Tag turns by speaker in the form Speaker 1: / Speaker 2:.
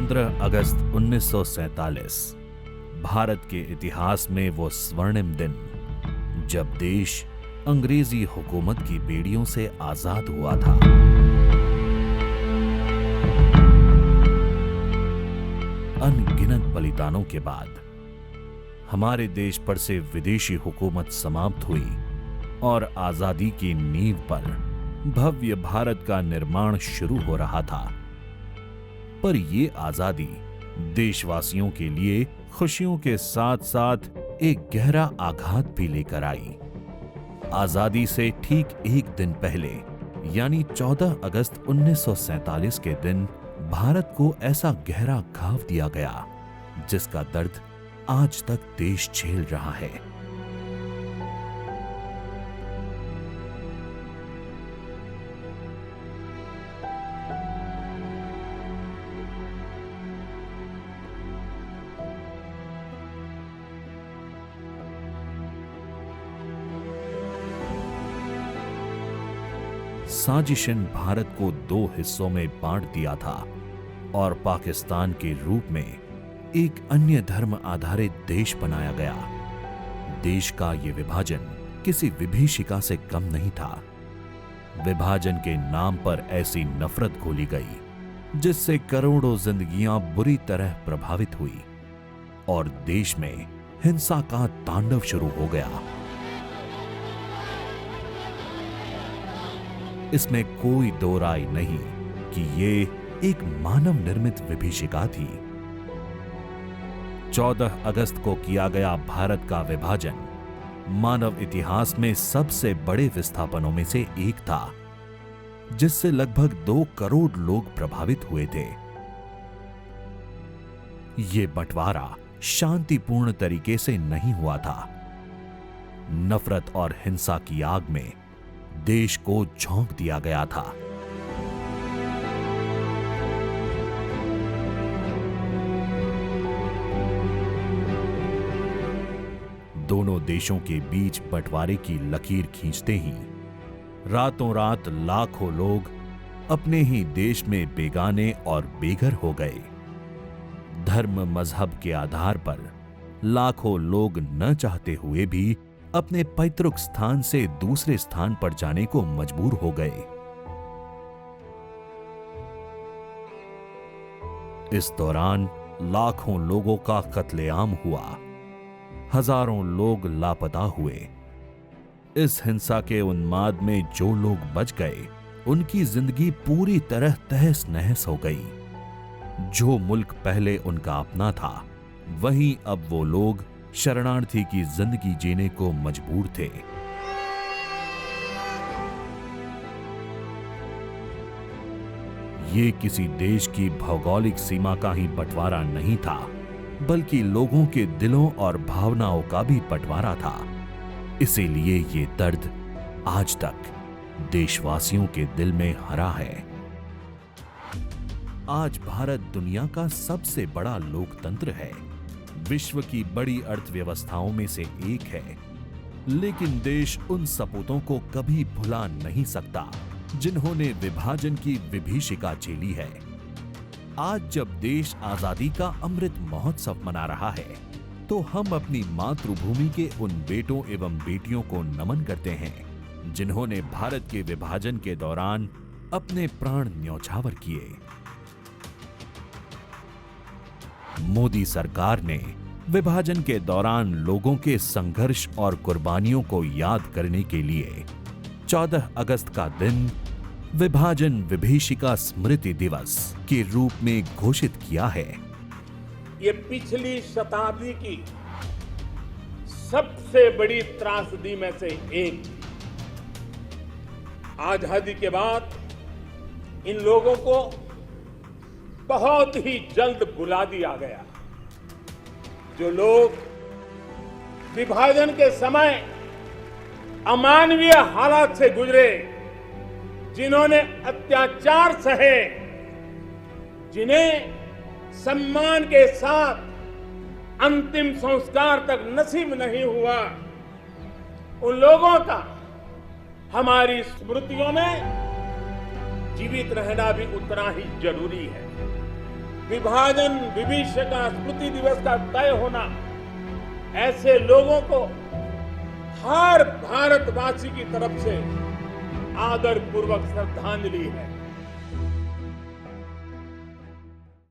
Speaker 1: 15 अगस्त 1947 भारत के इतिहास में वो स्वर्णिम दिन जब देश अंग्रेजी हुकूमत की बेड़ियों से आजाद हुआ था। अनगिनत बलिदानों के बाद हमारे देश पर से विदेशी हुकूमत समाप्त हुई और आजादी की नींव पर भव्य भारत का निर्माण शुरू हो रहा था। पर ये आजादी देशवासियों के लिए खुशियों के साथ साथ एक गहरा आघात भी लेकर आई। आजादी से ठीक एक दिन पहले यानी 14 अगस्त 1947 के दिन भारत को ऐसा गहरा घाव दिया गया जिसका दर्द आज तक देश झेल रहा है। साजिश ने भारत को दो हिस्सों में बांट दिया था और पाकिस्तान के रूप में एक अन्य धर्म आधारित देश बनाया गया। देश का यह विभाजन किसी विभीषिका से कम नहीं था। विभाजन के नाम पर ऐसी नफरत घोली गई जिससे करोड़ों जिंदगियां बुरी तरह प्रभावित हुई और देश में हिंसा का तांडव शुरू हो गया। इसमें कोई दो राय नहीं कि ये एक मानव निर्मित विभीषिका थी। 14 अगस्त को किया गया भारत का विभाजन मानव इतिहास में सबसे बड़े विस्थापनों में से एक था, जिससे लगभग 2 करोड़ लोग प्रभावित हुए थे। ये बंटवारा शांतिपूर्ण तरीके से नहीं हुआ था। नफरत और हिंसा की आग में देश को झोंक दिया गया था। दोनों देशों के बीच बंटवारे की लकीर खींचते ही रातों रात लाखों लोग अपने ही देश में बेगाने और बेघर हो गए। धर्म मजहब के आधार पर लाखों लोग न चाहते हुए भी अपने पैतृक स्थान से दूसरे स्थान पर जाने को मजबूर हो गए। इस दौरान लाखों लोगों का कत्लेआम हुआ, हजारों लोग लापता हुए। इस हिंसा के उन्माद में जो लोग बच गए, उनकी जिंदगी पूरी तरह तहस नहस हो गई। जो मुल्क पहले उनका अपना था, वहीं अब वो लोग शरणार्थी की जिंदगी जीने को मजबूर थे। ये किसी देश की भौगोलिक सीमा का ही बंटवारा नहीं था, बल्कि लोगों के दिलों और भावनाओं का भी बंटवारा था। इसीलिए ये दर्द आज तक देशवासियों के दिल में हरा है। आज भारत दुनिया का सबसे बड़ा लोकतंत्र है, विश्व की बड़ी अर्थव्यवस्थाओं में से एक है, लेकिन देश उन सपूतों को कभी भुला नहीं सकता जिन्होंने विभाजन की विभीषिका झेली है। आज जब देश आजादी का अमृत महोत्सव मना रहा है, तो हम अपनी मातृभूमि के उन बेटों एवं बेटियों को नमन करते हैं जिन्होंने भारत के विभाजन के दौरान अपने प्राण न्यौछावर किए। मोदी सरकार ने विभाजन के दौरान लोगों के संघर्ष और कुर्बानियों को याद करने के लिए 14 अगस्त का दिन विभाजन विभीषिका स्मृति दिवस के रूप में घोषित किया है।
Speaker 2: ये पिछली शताब्दी की सबसे बड़ी त्रासदी में से एक। आजादी के बाद इन लोगों को बहुत ही जल्द भुला दिया गया। जो लोग विभाजन के समय अमानवीय हालात से गुजरे, जिन्होंने अत्याचार सहे, जिन्हें सम्मान के साथ अंतिम संस्कार तक नसीब नहीं हुआ, उन लोगों का हमारी स्मृतियों में जीवित रहना भी उतना ही जरूरी है। विभाजन विभीषिका स्मृति दिवस का तय होना ऐसे लोगों को हर भारतवासी की तरफ से आदर पूर्वक श्रद्धांजलि है।